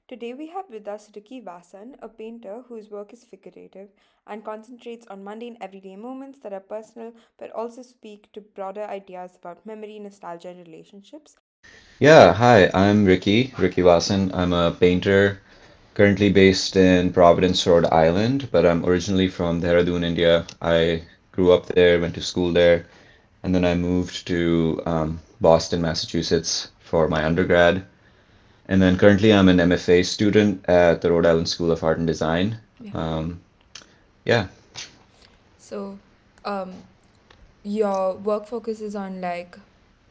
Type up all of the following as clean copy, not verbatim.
Today we have with us Ricky Vasan, a painter whose work is figurative and concentrates on mundane everyday moments that are personal but also speak to broader ideas about memory, nostalgia, and relationships. Yeah, hi, I'm Ricky Vasan. I'm a painter currently based in Providence, Rhode Island, but I'm originally from Dehradun, India. I grew up there, went to school there, and then I moved to Boston, Massachusetts for my undergrad. And then currently I'm an MFA student at the Rhode Island School of Art and Design. Yeah. Um, yeah. So, um, your work focuses on like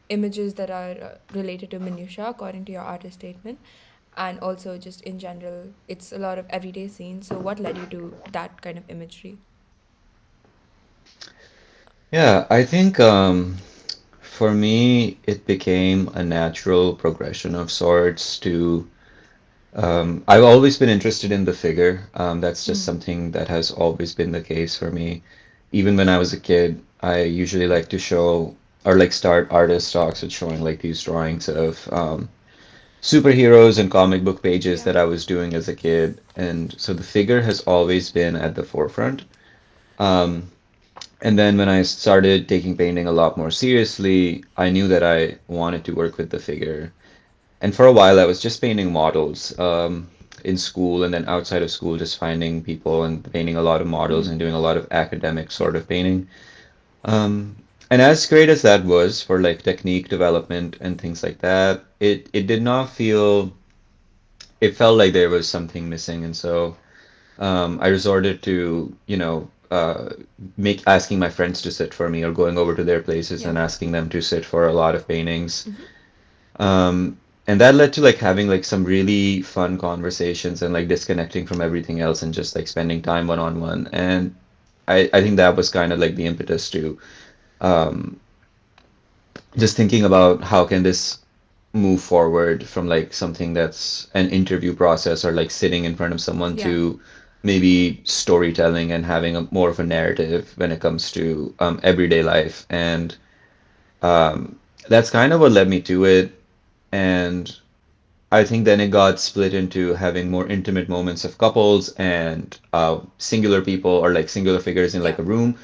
images that are related to minutia, according to your artist statement, and also just in general, it's a lot of everyday scenes. So, what led you to that kind of imagery? Yeah, I think for me it became a natural progression of sorts to I've always been interested in the figure. That's just Mm. something that has always been the case for me. Even when I was a kid, I usually like to show or like start artist talks with showing like these drawings of superheroes and comic book pages Yeah. that I was doing as a kid. And so the figure has always been at the forefront. Um, and then when I started taking painting a lot more seriously, I knew that I wanted to work with the figure. And for a while, I was just painting models in school and then outside of school, just finding people and painting a lot of models and doing a lot of academic Yeah. sort of painting. Um, and as great as that was for like technique development and things like that, it did not feel, it felt like there was something missing. And so I resorted to, make asking my friends to sit for me or going over to their places Yeah. and asking them to sit for a lot of paintings. Hmm. And that led to like having like some really fun conversations and like disconnecting from everything else and just like spending time one on one. And I think that was kind of like the impetus to um, just thinking about how can this move forward from like something that's an interview process or like sitting in front of someone Yeah. to maybe storytelling and having a more of a narrative when it comes to everyday life. And um, that's kind of what led me to it. And I think then it got split into having more intimate moments of couples and singular people or like singular figures in Yeah. like a room.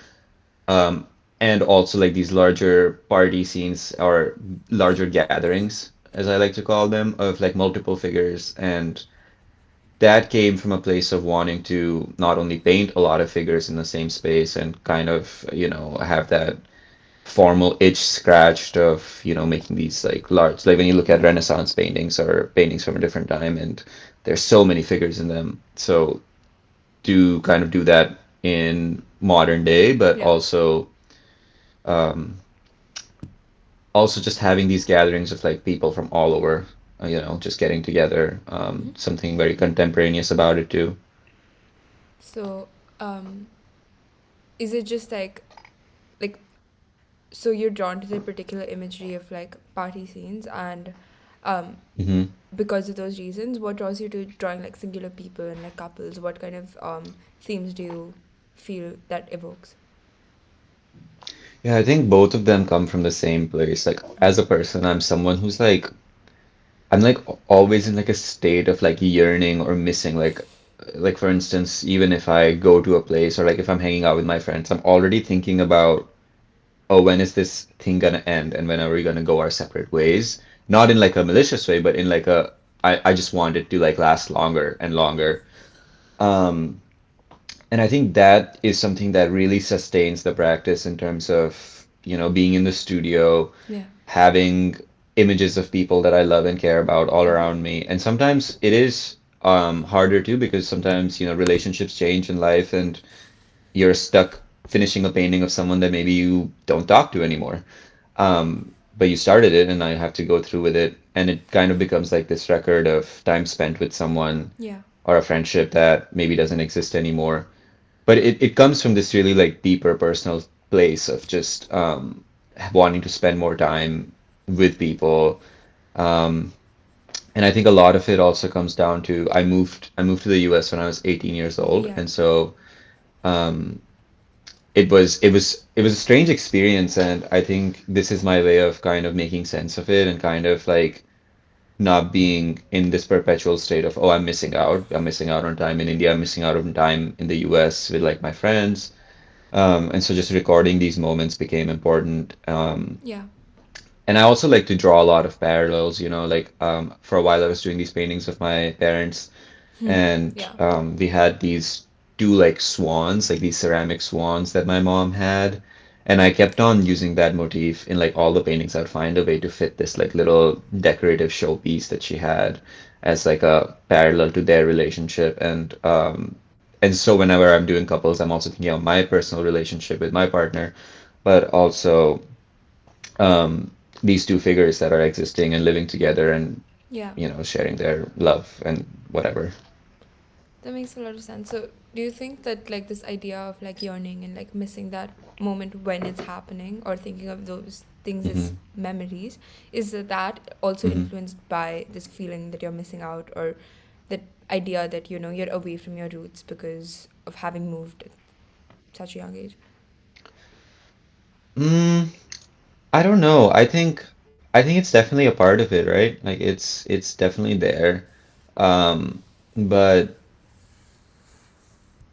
Um, and also like these larger party scenes or larger gatherings, as I like to call them, of like multiple figures. And that came from a place of wanting to not only paint a lot of figures in the same space and kind of, have that formal itch scratched of, making these like large, like when you look at Renaissance paintings or paintings from a different time, and there's so many figures in them. So to kind of do that in modern day, but Yeah. um, also just having these gatherings of like people from all over, just getting together, something very contemporaneous about it too. So, is it just like so you're drawn to the particular imagery of like party scenes and um hmm because of those reasons, what draws you to drawing like singular people and like couples? What kind of themes do you feel that evokes? Yeah, I think both of them come from the same place. Like Yeah. as a person, I'm someone who's like I'm like always in like a state of like yearning or missing. Like for instance, even if I go to a place or like if I'm hanging out with my friends, I'm already thinking about, oh, when is this thing gonna end and when are we gonna go our separate ways? Not in like a malicious way, but in like I just want it to like last longer and longer. Um, and I think that is something that really sustains the practice in terms of, being in the studio, Yeah. having images of people that I love and care about all around me. And sometimes it is harder too because sometimes, relationships change in life and you're stuck finishing a painting of someone that maybe you don't talk to anymore. But you started it and I have to go through with it. And it kind of becomes like this record of time spent with someone Yeah. or a friendship that maybe doesn't exist anymore. But it comes from this really like deeper personal place of just wanting to spend more time with people. Um, and I think a lot of it also comes down to I moved to the US when I was 18 years old, Yeah. and so um, it was a strange experience, and I think this is my way of kind of making sense of it and kind of like not being in this perpetual state of, oh, I'm missing out. I'm missing out on time in India. I'm missing out on time in the US with like my friends. And so just recording these moments became important. Yeah. And I also like to draw a lot of parallels, like for a while I was doing these paintings of my parents, and Yeah. we had these two like swans, like these ceramic swans that my mom had. And I kept on using that motif in like all the paintings. I'd find a way to fit this like little decorative showpiece that she had as like a parallel to their relationship. And so whenever I'm doing couples, I'm also thinking of my personal relationship with my partner, but also these two figures that are existing and living together and Yeah. sharing their love and whatever. That makes a lot of sense. So, do you think that like this idea of like yearning and like missing that moment when it's happening, or thinking of those things as Hmm. memories, is that also Hmm. influenced by this feeling that you're missing out, or that idea that you're away from your roots because of having moved at such a young age? Mm, I don't know. I think it's definitely a part of it, right? Like it's definitely there. But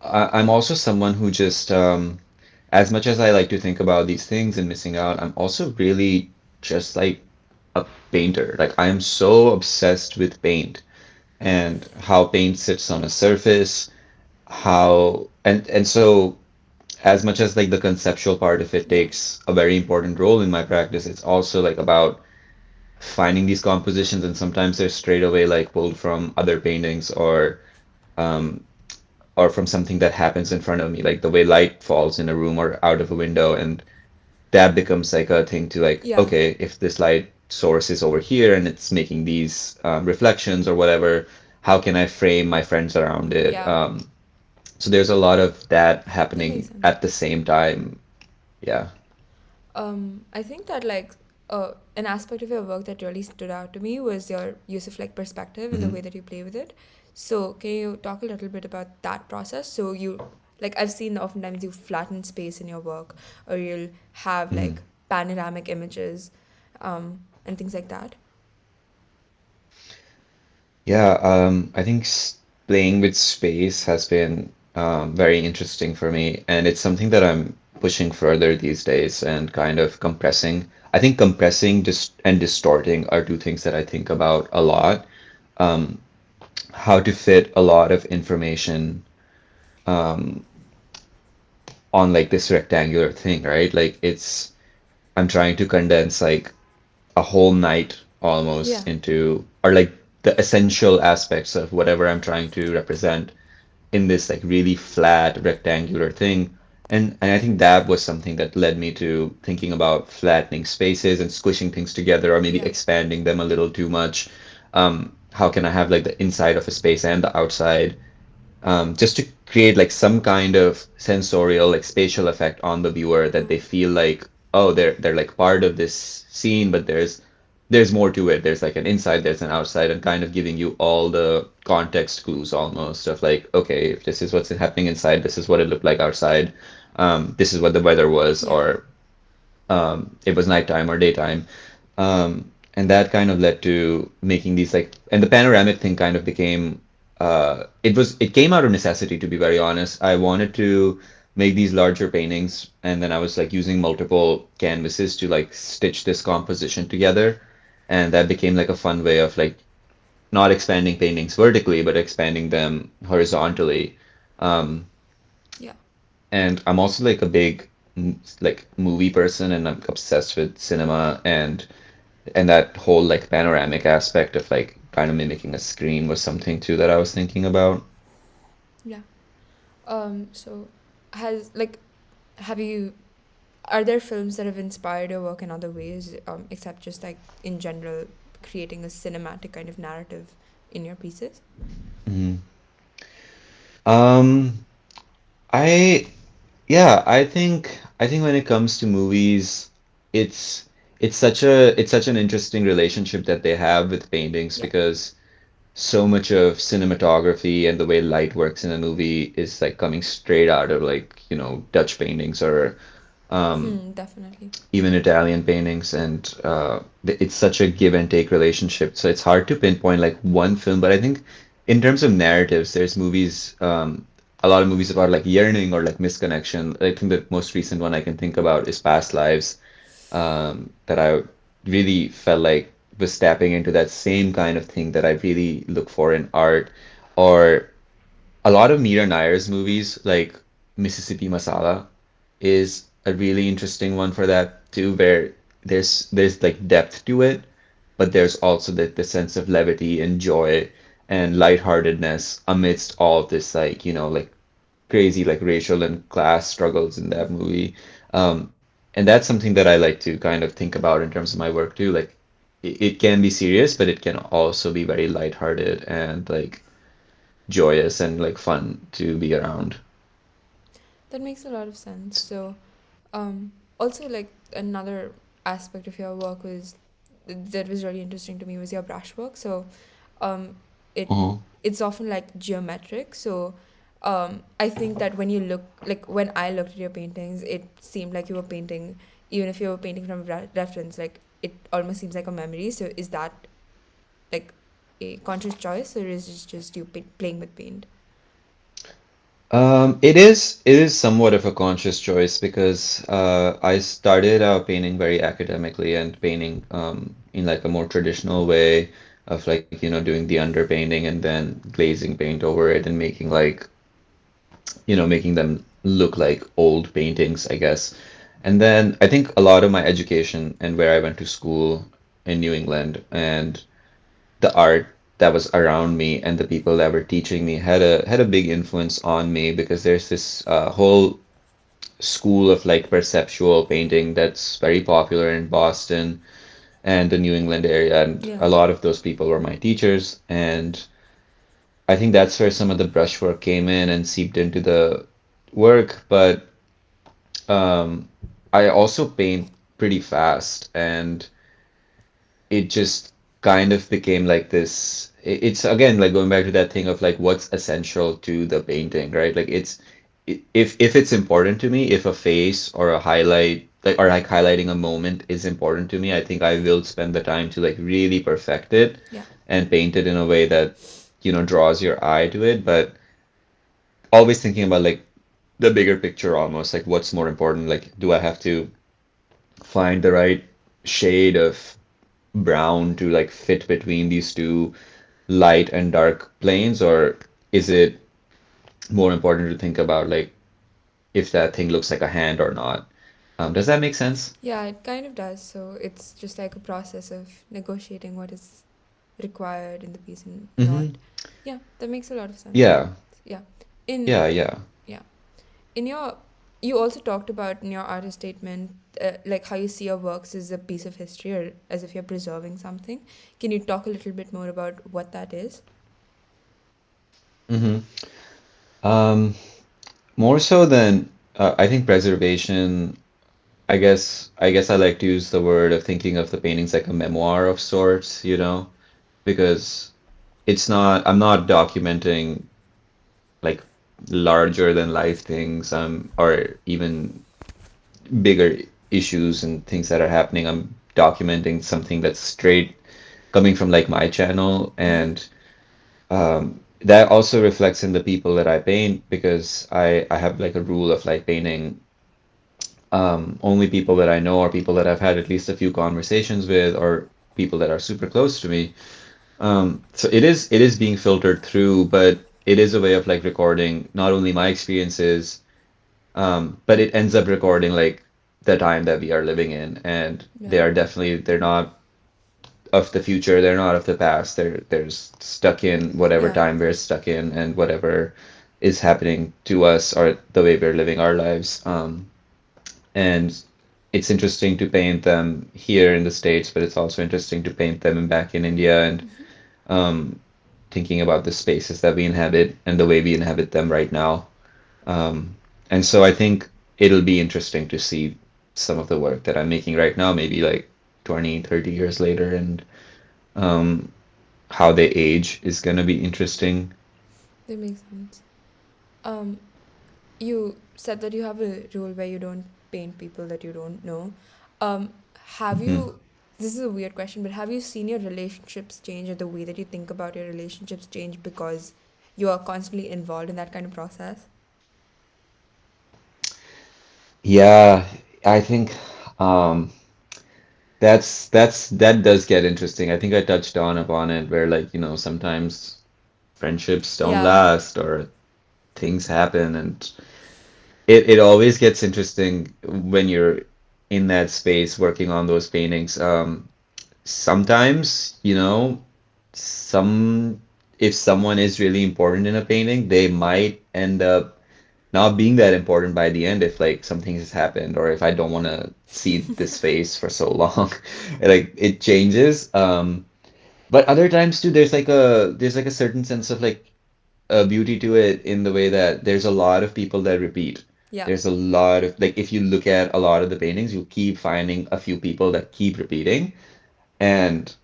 I'm also someone who just as much as I like to think about these things and missing out, I'm also really just like a painter. Like I am so obsessed with paint and how paint sits on a surface, how and so as much as like the conceptual part of it Yeah. takes a very important role in my practice, it's also like about finding these compositions, and sometimes they're straight away like pulled from other paintings um or from something that happens in front of me, like the way light falls in a room or out of a window, and that becomes like a thing to like, Yeah. okay, if this light source is over here and it's making these reflections or whatever, how can I frame my friends around it? Yeah. So there's a lot of that That makes happening sense. at the same time. Yeah. I think that like an aspect of your work that really stood out to me was your use of like perspective and the Hmm. way that you play with it. So can you talk a little bit about that process? So you like I've seen oftentimes you flatten space in your work, or you'll have Hmm. like panoramic images, and things like that. Yeah, I think playing with space has been very interesting for me, and it's something that I'm pushing further these days and kind of compressing. I think compressing dis and distorting are two things that I think about a lot. Um, how to fit a lot of information um, on like this rectangular thing, right? Like I'm trying to condense like a whole night almost Yeah. into, or like the essential aspects of whatever I'm trying to represent in this like really flat rectangular thing. And I think that was something that led me to thinking about flattening spaces and squishing things together, or maybe Yeah. expanding them a little too much. How can I have like the inside of a space and the outside, just to create like some kind of sensorial, like spatial effect on the viewer, that they feel like, oh, they're like part of this scene, but there's more to it. There's like an inside, there's an outside, and kind of giving you all the context clues almost of like, okay, if this is what's happening inside, this is what it looked like outside. This is what the weather was, Yeah. or it was nighttime or daytime. And that kind of led to making these like, and the panoramic thing kind of became, it came out of necessity, to be very honest. I wanted to make these larger paintings, and then I was like using multiple canvases to like stitch this composition together. And that became like a fun way of like not expanding paintings vertically, but expanding them horizontally. Um, Yeah. and I'm also like a big like movie person, and I'm obsessed with cinema, and that whole like panoramic aspect of like kind of mimicking a screen was something too that I was thinking about. Yeah. So has like have you are there films that have inspired your work in other ways, except just like in general creating a cinematic kind of narrative in your pieces? Mhm. Um, I Yeah, I think when it comes to movies, it's it's such an interesting relationship that they have with paintings, Yeah. because so much of cinematography and the way light works in a movie is like coming straight out of like, Dutch paintings or Definitely. even Italian paintings, and it's such a give and take relationship. So it's hard to pinpoint like one film, but I think in terms of narratives, there's movies, a lot of movies about like yearning or like misconnection. I think the most recent one I can think about is Past Lives, that I really felt like was tapping into that same kind of thing that I really look for in art, or a lot of Mira Nair's movies, like Mississippi Masala, is a really interesting one for that too, where there's like depth to it, but there's also the sense of levity and joy and lightheartedness amidst all of this like, like crazy like racial and class struggles in that movie. Um, and that's something that I like to kind of think about in terms of my work too. Like it can be serious, but it can also be very lighthearted and like joyous and like fun to be around. That makes a lot of sense. So, also like another aspect of your work was that was really interesting to me was your brushwork. So, um, it Mhm. it's often like geometric. So, I think that when you look like when I looked at your paintings, it seemed like you were painting, even if you were painting from reference, like it almost seems like a memory. So, is that like a conscious choice, or is it just you playing with paint? It is somewhat of a conscious choice because I started out painting very academically and painting in like a more traditional way of like, doing the underpainting and then glazing paint over it and making like, making them look like old paintings, I guess. And then I think a lot of my education and where I went to school in New England and the art that was around me and the people that were teaching me had a big influence on me because there's this whole school of like perceptual painting that's very popular in Boston and the New England area, and Yeah. a lot of those people were my teachers, and I think that's where some of the brushwork came in and seeped into the work, but um, I also paint pretty fast, and it just kind of became like this. It's again like going back to that thing of like what's essential to the painting, right? Like if it's important to me, if a face or a highlight like or like highlighting a moment is important to me, I think I will spend the time to like really perfect it Yeah. and paint it in a way that, draws your eye to it, but always thinking about like the bigger picture almost, like what's more important, like do I have to find the right shade of brown to like fit between these two light and dark planes, or is it more important to think about like if that thing looks like a hand or not? Does that make sense? Yeah, it kind of does. So it's just like a process of negotiating what is required in the piece and not. Hmm. Yeah, that makes a lot of sense. Yeah, Yeah. In yeah. yeah. In your you also talked about in your artist statement like how you see your works as a piece of history or as if you're preserving something. Can you talk a little bit more about what that is? Hmm. Um, More so than I think preservation. I guess I like to use the word of thinking of the paintings like a memoir of sorts, because I'm not documenting like larger than life things, or even bigger issues and things that are happening. I'm documenting something that's straight coming from like my channel, Mm-hmm. and that also reflects in the people that I paint because I have like a rule of like painting only people that I know or people that I've had at least a few conversations with or people that are super close to me. So it is being filtered through, but it is a way of like recording not only my experiences, but it ends up recording like the time that we are living in, and Yeah. they're not of the future, they're not of the past. They're stuck in whatever Yeah. time we're stuck in and whatever is happening to us or the way we're living our lives. And it's interesting to paint them here in the States, but it's also interesting to paint them back in India and um, thinking about the spaces that we inhabit and the way we inhabit them right now. And so I think it'll be interesting to see some of the work that I'm making right now, maybe like 20, 30 years later, and um, how they age is going to be interesting. That makes sense. Um, you said that you have a rule where you don't paint people that you don't know. Um, have Mhm. you, this is a weird question, but have you seen your relationships change or the way that you think about your relationships change because you are constantly involved in that kind of process? Yeah, I think um that does get interesting. I think I touched on upon it where like, sometimes friendships don't Yeah, last or things happen and it always gets interesting when you're in that space working on those paintings. Sometimes, some if someone is really important in a painting, they might end up not being that important by the end if like something has happened or if I don't want to see this face for so long. Like it changes. But other times too, there's like a certain sense of like a beauty to it in the way that there's a lot of people that repeat. yeah, There's a lot of like if you look at a lot of the paintings, you'll keep finding a few people that keep repeating. And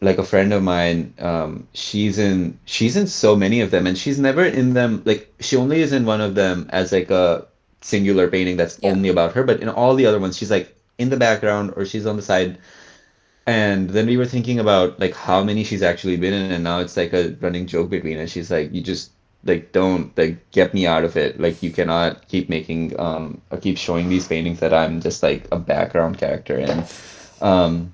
like a friend of mine, she's in so many of them and she's never in them like she only is in one of them as like a singular painting that's yeah. only about her, but in all the other ones she's like in the background or she's on the side. And then we were thinking about like how many she's actually been in, and now it's like a running joke between us. She's like, you just like don't like get me out of it. Like you cannot keep making or keep showing these paintings that I'm just like a background character in. Um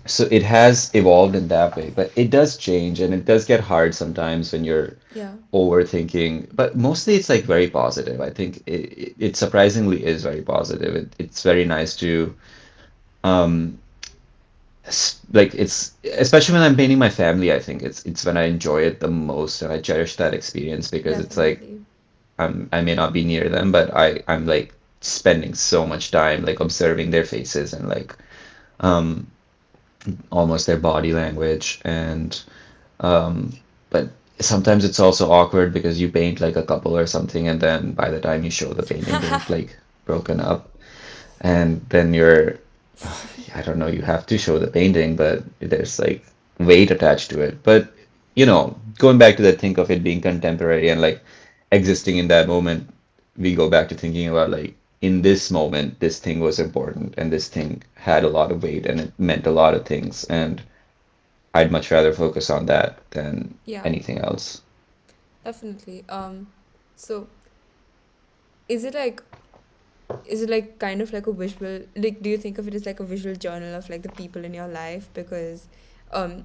so it has evolved in that way, but it does change and it does get hard sometimes when you're Yeah. overthinking. But mostly it's like very positive. I think it surprisingly is very positive. It's very nice to um like it's especially when I'm painting my family, I think it's when I enjoy it the most and I cherish that experience because it's like Definitely. I may not be near them, but I'm like spending so much time like observing their faces and like um almost their body language and but sometimes it's also awkward because you paint like a couple or something and then by the time you show the painting they've like broken up and then you're I don't know, you have to show the painting, but there's like weight attached to it. But going back to that think of it being contemporary and like existing in that moment, we go back to thinking about like in this moment, this thing was important and this thing had a lot of weight and it meant a lot of things. And I'd much rather focus on that than Yeah, anything else. definitely. So is it like is it like kind of like a visual, like do you think of it as like a visual journal of like the people in your life? Because um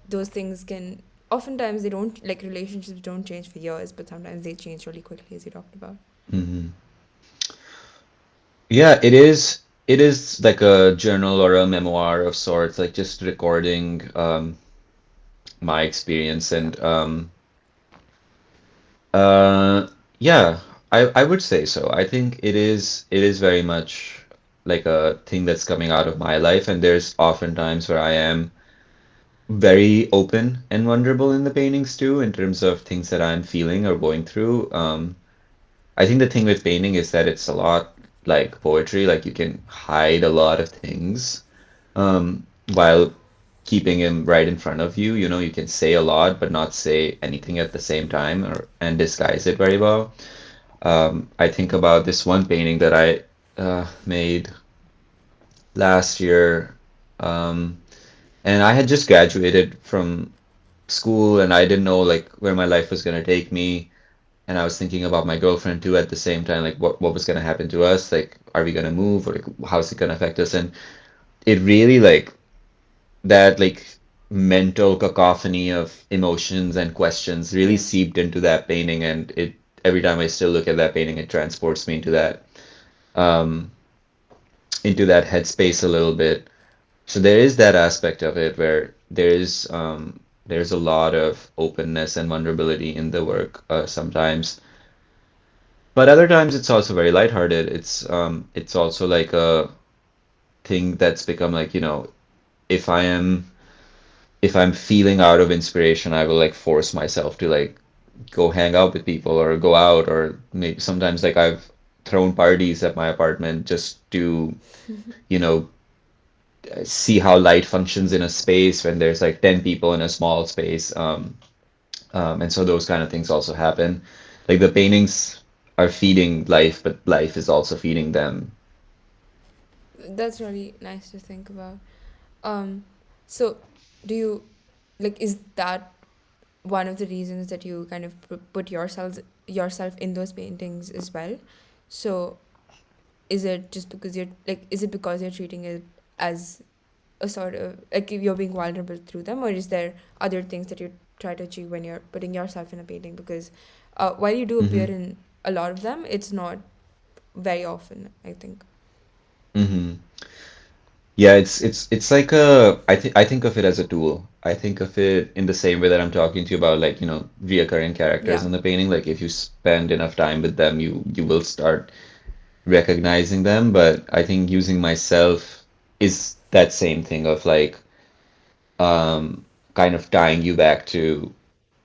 those things can, oftentimes they don't, like relationships don't change for years, but sometimes they change really quickly, as you talked about. Hmm. Yeah, it is. It is like a journal or a memoir of sorts, like just recording my experience Yeah. and uh yeah, I would say so. I think it is very much like a thing that's coming out of my life and there's often times where I am very open and vulnerable in the paintings too in terms of things that I'm feeling or going through. I think the thing with painting is that it's a lot like poetry, like you can hide a lot of things while keeping him right in front of you. You can say a lot but not say anything at the same time or and disguise it very well. I think about this one painting that I made last year, um, and I had just graduated from school and I didn't know like where my life was gonna take me. And I was thinking about my girlfriend too at the same time, like what was gonna happen to us, like are we gonna move or like, how's it gonna affect us? And it really like that like mental cacophony of emotions and questions really Yeah. seeped into that painting and it every time I still look at that painting it transports me um into that headspace a little bit. So there is that aspect of it where there's a lot of openness and vulnerability in the work sometimes. But other times it's also very lighthearted. It's also like a thing that's become like, if I am if I'm feeling out of inspiration, I will like force myself to like go hang out with people or go out or maybe sometimes like I've thrown parties at my apartment just to, you know, see how light functions in a space when there's like 10 people in a small space. And so those kind of things also happen. Like the paintings are feeding life, but life is also feeding them. That's really nice to think about. Um, so do you like is that one of the reasons that you kind of put yourself in those paintings as well? So is it just because you're like is it because you're treating it as a sort of like you're being vulnerable through them, or is there other things that you try to achieve when you're putting yourself in a painting? Because while you do appear Hmm. in a lot of them, it's not very often, I think. Hmm. Yeah, it's like a I think of it as a tool. I think of it in the same way that I'm talking to you about like, reoccurring characters Yeah. in the painting. Like if you spend enough time with them, you will start recognizing them. But I think using myself is that same thing of like kind of tying you back to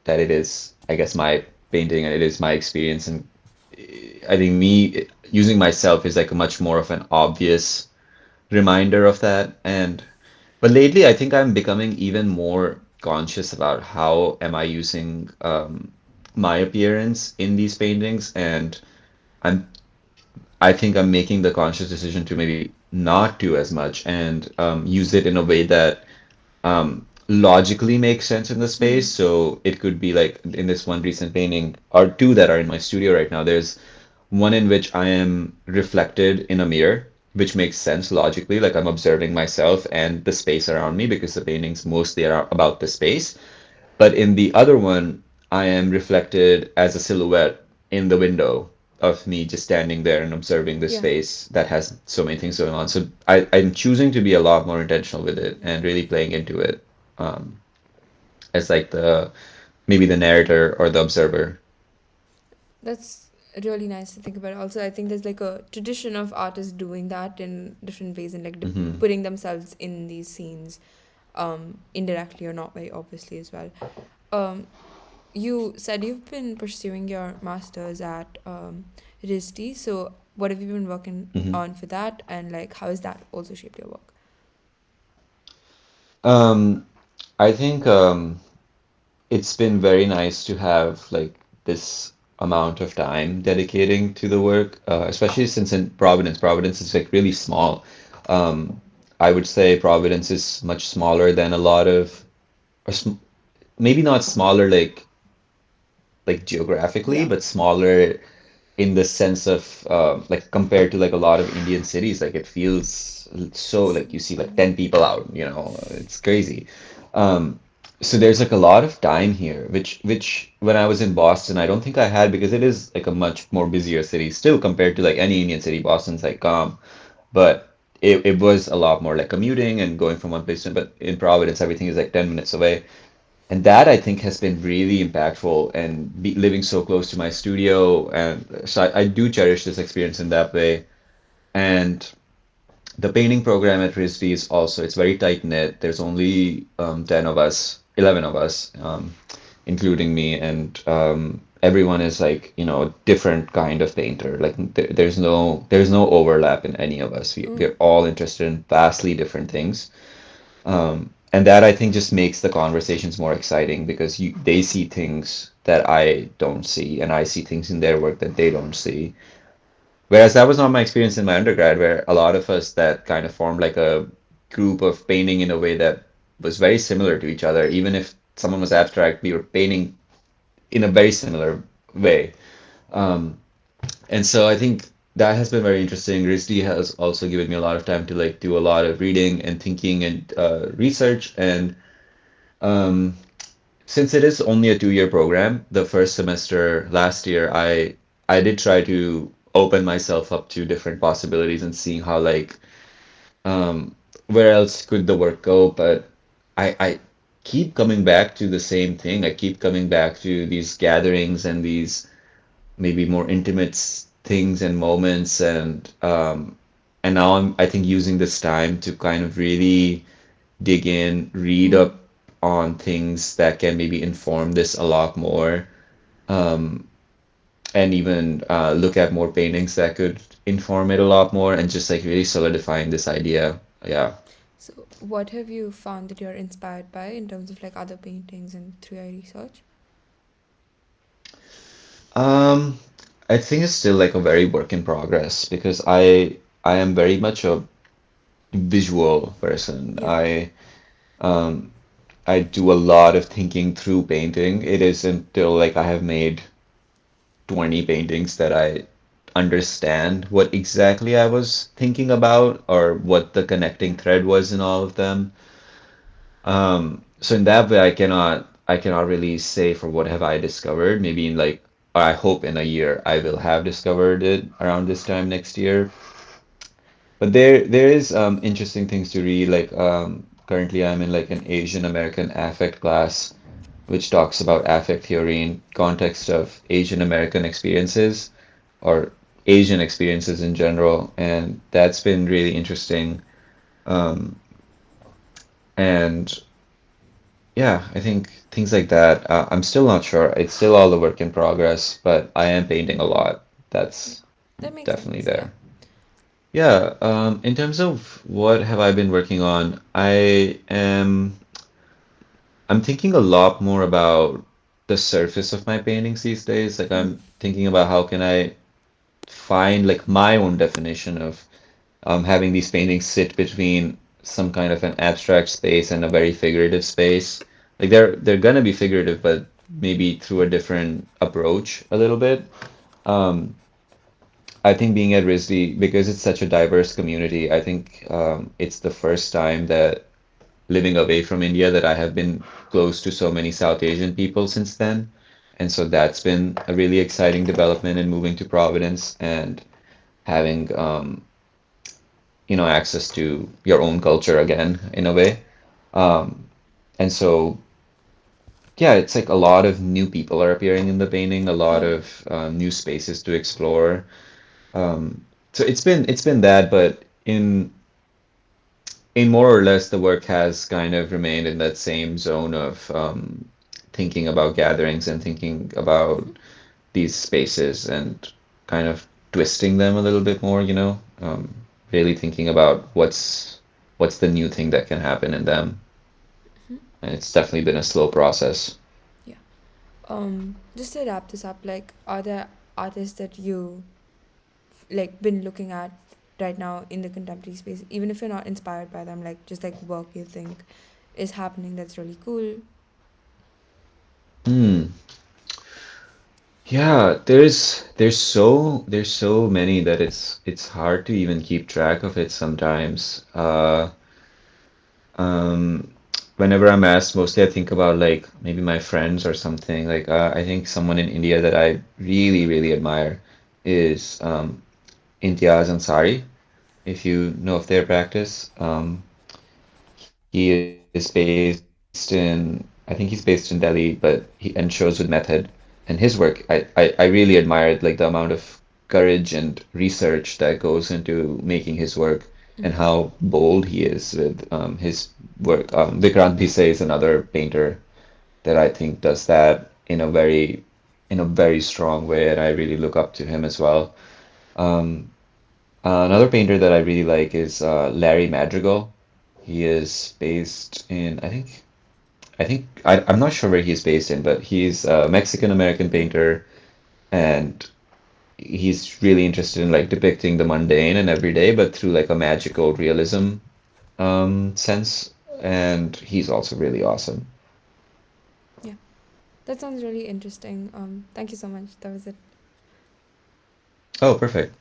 that it is, I guess, my painting and it is my experience. And I think me using myself is like a much more of an obvious reminder of that. And but lately, I think I'm becoming even more conscious about how am I using my appearance in these paintings, and I'm I think I'm making the conscious decision to maybe not do as much and use it in a way that logically makes sense in the space. Hmm. So it could be like in this one recent painting, or two that are in my studio right now. There's one in which I am reflected in a mirror, which makes sense logically. Like I'm observing myself and the space around me because the paintings mostly are about the space. But in the other one, I am reflected as a silhouette in the window of me just standing there and observing this Yeah. space that has so many things going on. So I'm choosing to be a lot more intentional with it and really playing into it um, as like the maybe the narrator or the observer. That's really nice to think about. Also, I think there's like a tradition of artists doing that in different ways and like Hmm. putting themselves in these scenes, indirectly or not very obviously as well. Um, you said you've been pursuing your master's at RISD. So, what have you been working Hmm. on for that, and like how has that also shaped your work? Um, I think it's been very nice to have like this amount of time dedicating to the work, especially since in Providence is like really small. Um, I would say Providence is much smaller than a lot of, or maybe not smaller like geographically, Yeah. but smaller in the sense of like compared to like a lot of Indian cities, like it feels so like you see like 10 people out, it's crazy. Um, so there's like a lot of time here, which when I was in Boston, I don't think I had because it is like a much more busier city still compared to like any Indian city. Boston's like calm, but it was a lot more like commuting and going from one place to, but in Providence, everything is like 10 minutes away. And that I think has been really impactful and living so close to my studio. And so I do cherish this experience in that way. And the painting program at RISD is also, it's very tight knit. There's only 10 of us, 11 of us, including me. And everyone is like, a different kind of painter. Like there's no overlap in any of us. We're all interested in vastly different things. And that I think just makes the conversations more exciting because they see things that I don't see, and I see things in their work that they don't see. Whereas that was not my experience in my undergrad, where a lot of us that kind of formed like a group of painting in a way that was very similar to each other. Even if someone was abstract, we were painting in a very similar way. Um, and so I think that has been very interesting. RISD has also given me a lot of time to like do a lot of reading and thinking and research. And um, since it is only a 2-year program, the first semester last year, I did try to open myself up to different possibilities and seeing how like um, where else could the work go. But I keep coming back to the same thing. I keep coming back to these gatherings and these maybe more intimate things and moments, and now I think using this time to kind of really dig in, read Mm. up on things that can maybe inform this a lot more, and even look at more paintings that could inform it a lot more, and just like really solidifying this idea. Yeah. So, what have you found that you're inspired by in terms of like other paintings and through your research? Um, I think it's still like a very work in progress because I am very much a visual person. Yeah. Um I do a lot of thinking through painting. It isn't until like I have made 20 paintings that I understand what exactly I was thinking about or what the connecting Yeah. thread was in all of them. So in that way, I cannot really say for what have I discovered. Maybe in like, or I hope in a year I will have discovered it around this time next year. But there is interesting things to read. Like currently I'm in like an Asian American affect class, which talks about affect theory in context of Asian American experiences or Asian experiences in general, and that's been really interesting. Um, and yeah, I think things like that. I'm still not sure. It's still all a work in progress, but I am painting a lot. Yeah. That's That makes definitely sense. Yeah. there. Yeah, in terms of what have I been working on, I'm thinking a lot more about the surface of my paintings these days. Like Hmm. I'm thinking about how can I find like my own definition of having these paintings sit between some kind of an abstract space and a very figurative space. Like they're gonna be figurative, but maybe through a different approach a little bit. Um, I think being at RISD, because it's such a diverse community, I think it's the first time that living away from India that I have been close to so many South Asian people since then. And so that's been a really exciting development in moving to Providence and having access to your own culture again in a way. Um, and so, yeah, it's like a lot of new people are appearing in the painting, a lot Oh. of new spaces to explore. So it's been that, but in more or less the work has kind of remained in that same zone of thinking about gatherings and thinking about Hmm. these spaces and kind of twisting them a little bit more, really thinking about what's the new thing that can happen in them. Hmm. And it's definitely been a slow process. Yeah. Just to wrap this up, like, are there artists that you like been looking at right now in the contemporary space, even if you're not inspired by them, like just like work you think is happening that's really cool? Hmm. Yeah, there's so many that it's hard to even keep track of it sometimes. Um, Whenever I'm asked, mostly I think about like maybe my friends or something. Like I think someone in India that I really, really admire is Imtiaz Ansari, if you know of their practice. He is based I think he's based in Delhi, but he and shows with method. And his work, I really admired like the amount of courage and research that goes into making his work and Mm-hmm. how bold he is with his work. Vikrant Bhise is another painter that I think does that in a very strong way, and I really look up to him as well. Um, Another painter that I really like is Larry Madrigal. He is based in, I'm not sure where he's based in, but he's a Mexican American Yeah. painter, and he's really interested in like depicting the mundane and everyday, but through like a magical realism sense. And he's also really awesome. Yeah. That sounds really interesting. Thank you so much. That was it. Oh, perfect.